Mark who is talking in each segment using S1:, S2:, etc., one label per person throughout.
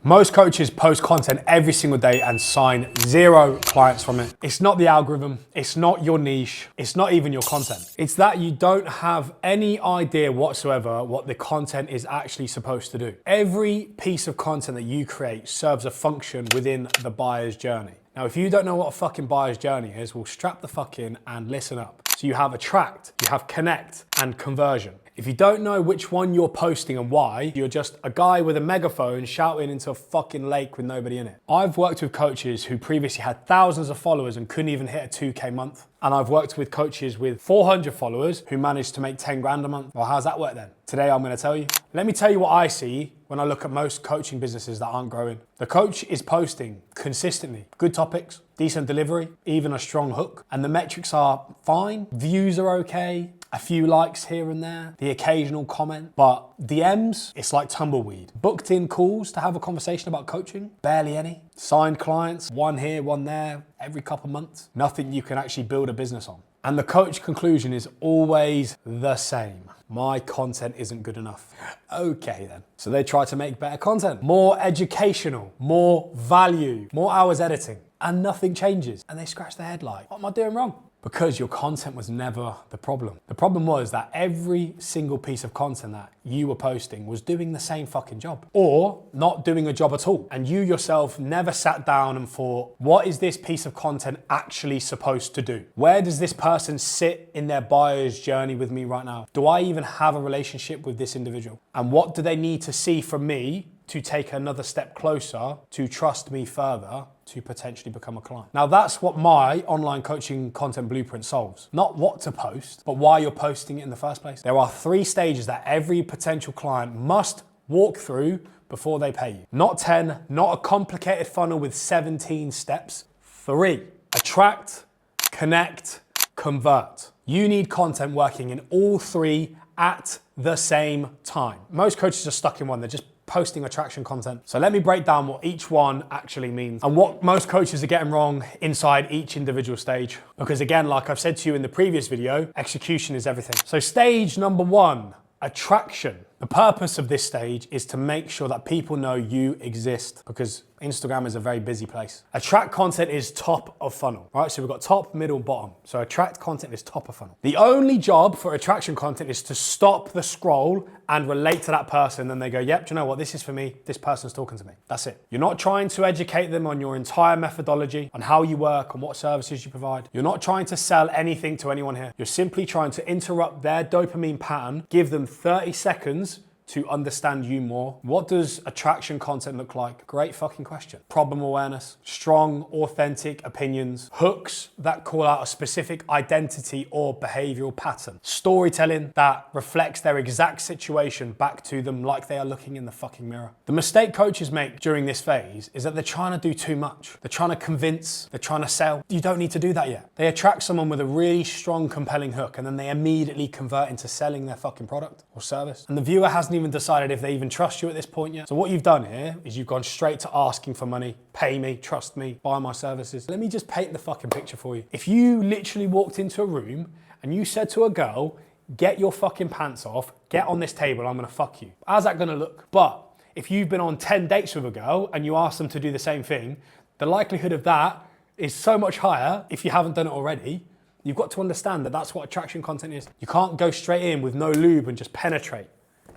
S1: Most coaches post content every single day and sign 0 clients from it. It's not the algorithm, it's not your niche, it's not even your content. It's that you don't have any idea whatsoever what the content is actually supposed to do. Every piece of content that you create serves a function within the buyer's journey. Now, if you don't know what a fucking buyer's journey is, well, strap the fuck in and listen up. So you have attract, you have connect, and conversion. If you don't know which one you're posting and why, you're just a guy with a megaphone shouting into a fucking lake with nobody in it. I've worked with coaches who previously had thousands of followers and couldn't even hit a 2K month. And I've worked with coaches with 400 followers who managed to make 10 grand a month. Well, how's that work then? Today, I'm gonna tell you. Let me tell you what I see when I look at most coaching businesses that aren't growing. The coach is posting consistently good topics, decent delivery, even a strong hook, and the metrics are fine. Views are okay, a few likes here and there, the occasional comment, but DMs, it's like tumbleweed. Booked in calls to have a conversation about coaching, barely any. Signed clients, one here, one there, every couple months. Nothing you can actually build a business on. And the coach conclusion is always the same. My content isn't good enough. Okay then. So they try to make better content, more educational, more value, more hours editing, and nothing changes. And they scratch their head like, what am I doing wrong? Because your content was never the problem. The problem was that every single piece of content that you were posting was doing the same fucking job or not doing a job at all. And you yourself never sat down and thought, what is this piece of content actually supposed to do? Where does this person sit in their buyer's journey with me right now? Do I even have a relationship with this individual? And what do they need to see from me to take another step closer to trust me further to potentially become a client? Now that's what my online coaching content blueprint solves. Not what to post, but why you're posting it in the first place. There are 3 stages that every potential client must walk through before they pay you. Not 10, not a complicated funnel with 17 steps. 3, attract, connect, convert. You need content working in all 3 at the same time. Most coaches are stuck in one. They're just posting attraction content. So let me break down what each one actually means and what most coaches are getting wrong inside each individual stage. Because again, like I've said to you in the previous video, execution is everything. So stage number 1, attraction. The purpose of this stage is to make sure that people know you exist because Instagram is a very busy place. Attract content is top of funnel, right? So we've got top, middle, bottom. So attract content is top of funnel. The only job for attraction content is to stop the scroll and relate to that person. Then they go, yep, do you know what? This is for me. This person's talking to me. That's it. You're not trying to educate them on your entire methodology, on how you work, on what services you provide. You're not trying to sell anything to anyone here. You're simply trying to interrupt their dopamine pattern, give them 30 seconds to understand you more. What does attraction content look like? Great fucking question. Problem awareness, strong, authentic opinions, hooks that call out a specific identity or behavioral pattern, storytelling that reflects their exact situation back to them like they are looking in the fucking mirror. The mistake coaches make during this phase is that they're trying to do too much. They're trying to convince, they're trying to sell. You don't need to do that yet. They attract someone with a really strong, compelling hook and then they immediately convert into selling their fucking product or service. And the viewer hasn't even decided if they even trust you at this point yet. So what you've done here is you've gone straight to asking for money, pay me, trust me, buy my services. Let me just paint the fucking picture for you. If you literally walked into a room and you said to a girl, get your fucking pants off, get on this table, I'm gonna fuck you. How's that gonna look? But if you've been on 10 dates with a girl and you ask them to do the same thing, the likelihood of that is so much higher if you haven't done it already. You've got to understand that that's what attraction content is. You can't go straight in with no lube and just penetrate.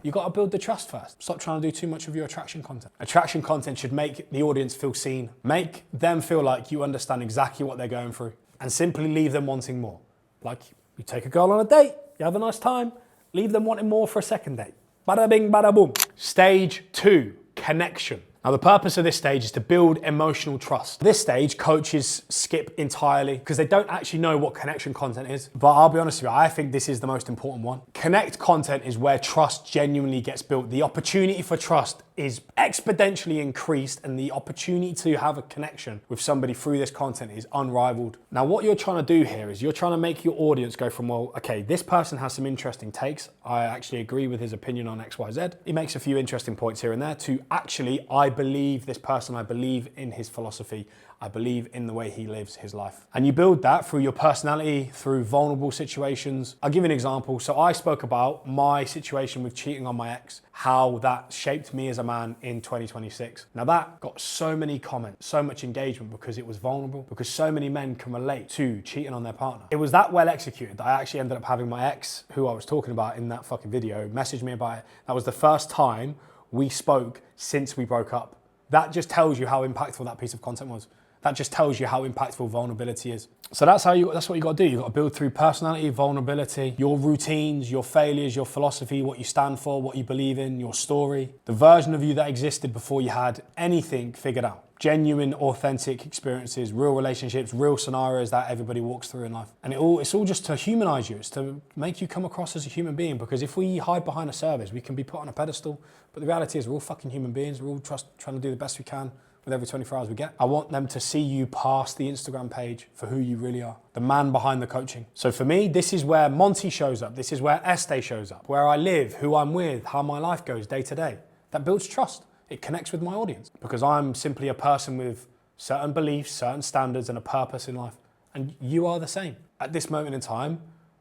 S1: You've got to build the trust first. Stop trying to do too much of your attraction content. Attraction content should make the audience feel seen, make them feel like you understand exactly what they're going through, and simply leave them wanting more. Like you take a girl on a date, you have a nice time, leave them wanting more for a second date. Bada bing, bada boom. Stage 2, connection. Now the purpose of this stage is to build emotional trust. This stage, coaches skip entirely because they don't actually know what connection content is. But I'll be honest with you, I think this is the most important one. Connect content is where trust genuinely gets built. The opportunity for trust is exponentially increased and the opportunity to have a connection with somebody through this content is unrivaled. Now what you're trying to do here is you're trying to make your audience go from, well, okay, this person has some interesting takes. I actually agree with his opinion on XYZ. He makes a few interesting points here and there to actually, I believe this person, I believe in his philosophy, I believe in the way he lives his life. And you build that through your personality, through vulnerable situations. I'll give you an example. So I spoke about my situation with cheating on my ex, how that shaped me as a man in 2026. Now that got so many comments, so much engagement because it was vulnerable, because so many men can relate to cheating on their partner. It was that well executed that I actually ended up having my ex, who I was talking about in that fucking video, message me about it. That was the first time we spoke since we broke up. That just tells you how impactful that piece of content was. That just tells you how impactful vulnerability is. So that's what you got to do. You've got to build through personality, vulnerability, your routines, your failures, your philosophy, what you stand for, what you believe in, your story, the version of you that existed before you had anything figured out. Genuine, authentic experiences, real relationships, real scenarios that everybody walks through in life. And it's all just to humanize you. It's to make you come across as a human being, because if we hide behind a service, we can be put on a pedestal. But the reality is we're all fucking human beings. We're all trying to do the best we can with every 24 hours we get. I want them to see you past the Instagram page for who you really are, the man behind the coaching. So for me, this is where Monty shows up. This is where Estee shows up, where I live, who I'm with, how my life goes day to day. That builds trust. It connects with my audience because I'm simply a person with certain beliefs, certain standards, and a purpose in life. And you are the same. At this moment in time,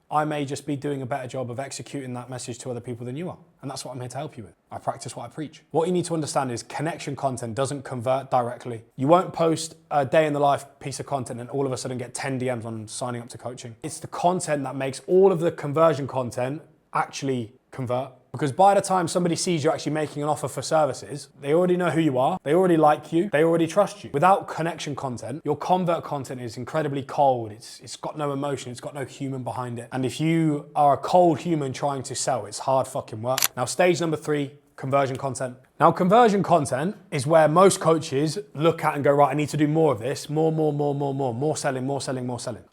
S1: I may just be doing a better job of executing that message to other people than you are. And that's what I'm here to help you with. I practice what I preach. What you need to understand is connection content doesn't convert directly. You won't post a day in the life piece of content and all of a sudden get 10 DMs on signing up to coaching. It's the content that makes all of the conversion content actually convert. Because by the time somebody sees you actually making an offer for services, they already know who you are, they already like you, they already trust you. Without connection content, your convert content is incredibly cold. It's got no emotion, it's got no human behind it. And if you are a cold human trying to sell, it's hard fucking work. Now, stage number 3, conversion content. Now, conversion content is where most coaches look at and go, right, I need to do more of this, more selling.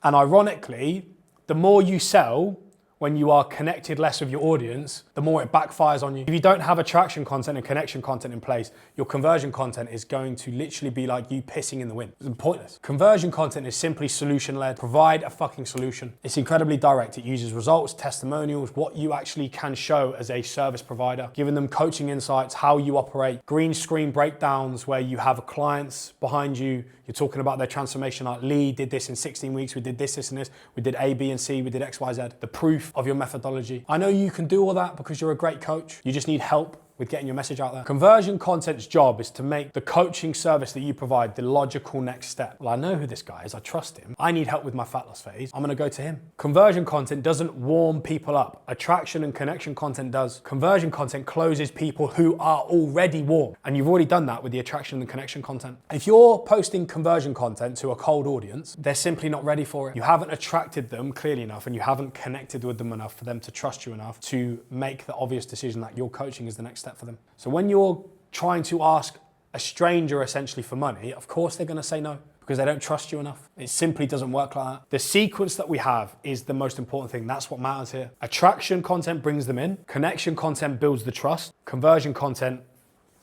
S1: And ironically, the more you sell, when you are connected less with your audience, the more it backfires on you. If you don't have attraction content and connection content in place, your conversion content is going to literally be like you pissing in the wind. It's pointless. Conversion content is simply solution-led. Provide a fucking solution. It's incredibly direct. It uses results, testimonials, what you actually can show as a service provider, giving them coaching insights, how you operate, green screen breakdowns where you have clients behind you, you're talking about their transformation, like Lee did this in 16 weeks, we did this, and this, we did A, B, and C, we did X, Y, Z. The proof of your methodology. I know you can do all that because you're a great coach. You just need help with getting your message out there. Conversion content's job is to make the coaching service that you provide the logical next step. Well, I know who this guy is, I trust him. I need help with my fat loss phase. I'm gonna go to him. Conversion content doesn't warm people up. Attraction and connection content does. Conversion content closes people who are already warm. And you've already done that with the attraction and connection content. If you're posting conversion content to a cold audience, they're simply not ready for it. You haven't attracted them clearly enough and you haven't connected with them enough for them to trust you enough to make the obvious decision that your coaching is the next step for them. So when you're trying to ask a stranger essentially for money, of course they're gonna say no because they don't trust you enough. It simply doesn't work like that. The sequence that we have is the most important thing. That's what matters here. Attraction content brings them in. Connection content builds the trust. Conversion content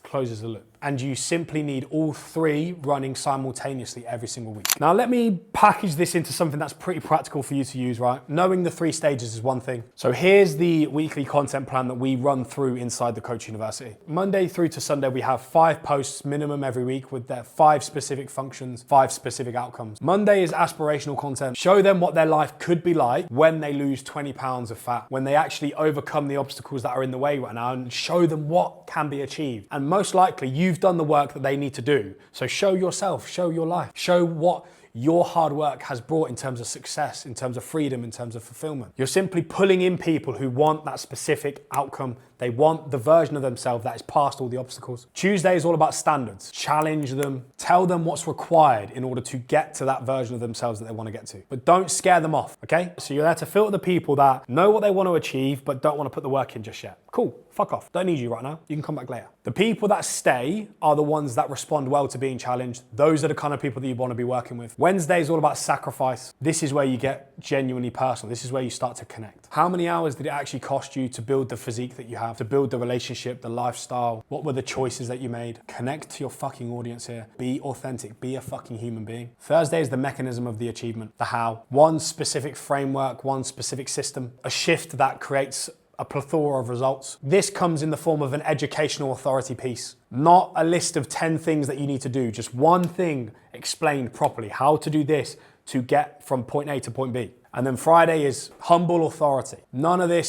S1: closes the loop. And you simply need all 3 running simultaneously every single week. Now let me package this into something that's pretty practical for you to use, right? Knowing the 3 stages is one thing. So here's the weekly content plan that we run through inside the Coach University. Monday through to Sunday, we have 5 posts minimum every week with their 5 specific functions, 5 specific outcomes. Monday is aspirational content. Show them what their life could be like when they lose 20 pounds of fat, when they actually overcome the obstacles that are in the way right now, and show them what can be achieved. And most likely you've done the work that they need to do. So show yourself, show your life, show what your hard work has brought in terms of success, in terms of freedom, in terms of fulfillment. You're simply pulling in people who want that specific outcome. They want the version of themselves that is past all the obstacles. Tuesday is all about standards. Challenge them, tell them what's required in order to get to that version of themselves that they want to get to. But don't scare them off, okay? So you're there to filter the people that know what they want to achieve, but don't want to put the work in just yet. Cool, fuck off. Don't need you right now. You can come back later. The people that stay are the ones that respond well to being challenged. Those are the kind of people that you want to be working with. Wednesday is all about sacrifice. This is where you get genuinely personal. This is where you start to connect. How many hours did it actually cost you to build the physique that you have, to build the relationship, the lifestyle? What were the choices that you made? Connect to your fucking audience here. Be authentic. Be a fucking human being. Thursday is the mechanism of the achievement, the how. One specific framework, one specific system, a shift that creates a plethora of results. This comes in the form of an educational authority piece, not a list of 10 things that you need to do, just one thing explained properly, how to do this to get from point A to point B. And then Friday is humble authority. None of that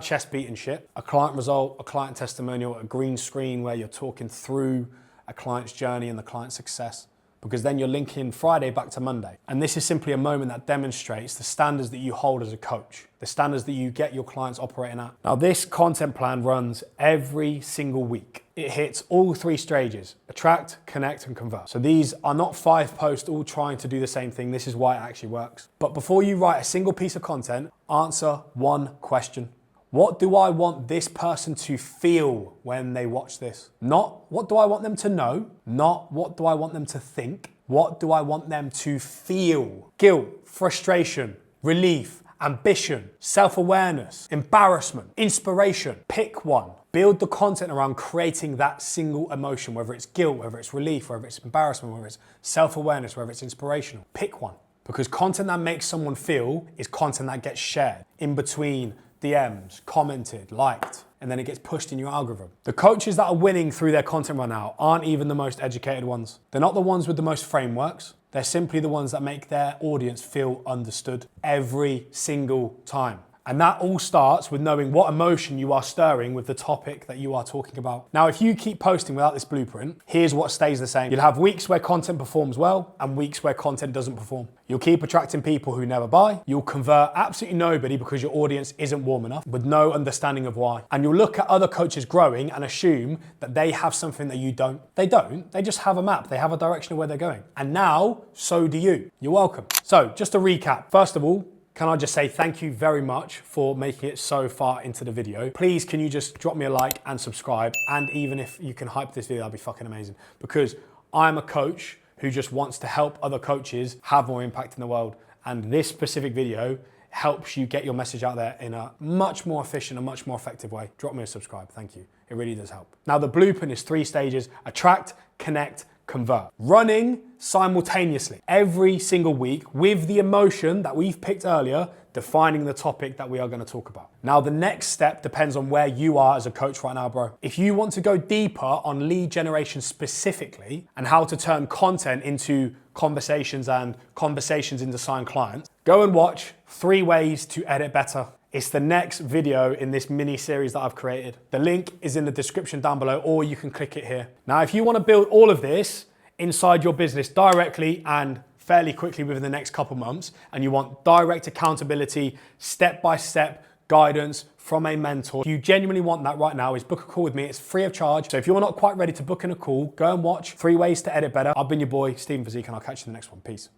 S1: chest beating shit. A client result, a client testimonial, a green screen where you're talking through a client's journey and the client's success, because then you're linking Friday back to Monday. And this is simply a moment that demonstrates the standards that you hold as a coach, the standards that you get your clients operating at. Now, this content plan runs every single week. It hits all 3 stages: attract, connect, and convert. So these are not 5 posts all trying to do the same thing. This is why it actually works. But before you write a single piece of content, answer one question. What do I want this person to feel when they watch this? Not what do I want them to know, not what do I want them to think, what do I want them to feel? Guilt, frustration, relief, ambition, self-awareness, embarrassment, inspiration. Pick one. Build the content around creating that single emotion, whether it's guilt, whether it's relief, whether it's embarrassment, whether it's self-awareness, whether it's inspirational. Pick one. Because content that makes someone feel is content that gets shared in between DMs, commented, liked, and then it gets pushed in your algorithm. The coaches that are winning through their content right now aren't even the most educated ones. They're not the ones with the most frameworks. They're simply the ones that make their audience feel understood every single time. And that all starts with knowing what emotion you are stirring with the topic that you are talking about. Now, if you keep posting without this blueprint, here's what stays the same. You'll have weeks where content performs well and weeks where content doesn't perform. You'll keep attracting people who never buy. You'll convert absolutely nobody because your audience isn't warm enough with no understanding of why. And you'll look at other coaches growing and assume that they have something that you don't. They don't. They just have a map. They have a direction of where they're going. And now, so do you. You're welcome. So just to recap, first of all, can I just say thank you very much for making it so far into the video. Please, can you just drop me a like and subscribe? And even if you can hype this video, that'd be fucking amazing. Because I'm a coach who just wants to help other coaches have more impact in the world. And this specific video helps you get your message out there in a much more efficient and much more effective way. Drop me a subscribe, thank you. It really does help. Now the blueprint is 3 stages: attract, connect, convert. Running simultaneously every single week with the emotion that we've picked earlier, defining the topic that we are going to talk about. Now, the next step depends on where you are as a coach right now, bro. If you want to go deeper on lead generation specifically and how to turn content into conversations and conversations into signed clients, go and watch 3 Ways to Edit Better. It's the next video in this mini series that I've created. The link is in the description down below, or you can click it here. Now, if you want to build all of this inside your business directly and fairly quickly within the next couple months, and you want direct accountability, step-by-step guidance from a mentor, if you genuinely want that right now, is book a call with me. It's free of charge. So if you're not quite ready to book in a call, go and watch 3 Ways to Edit Better. I've been your boy, Stephen Physique, and I'll catch you in the next one. Peace.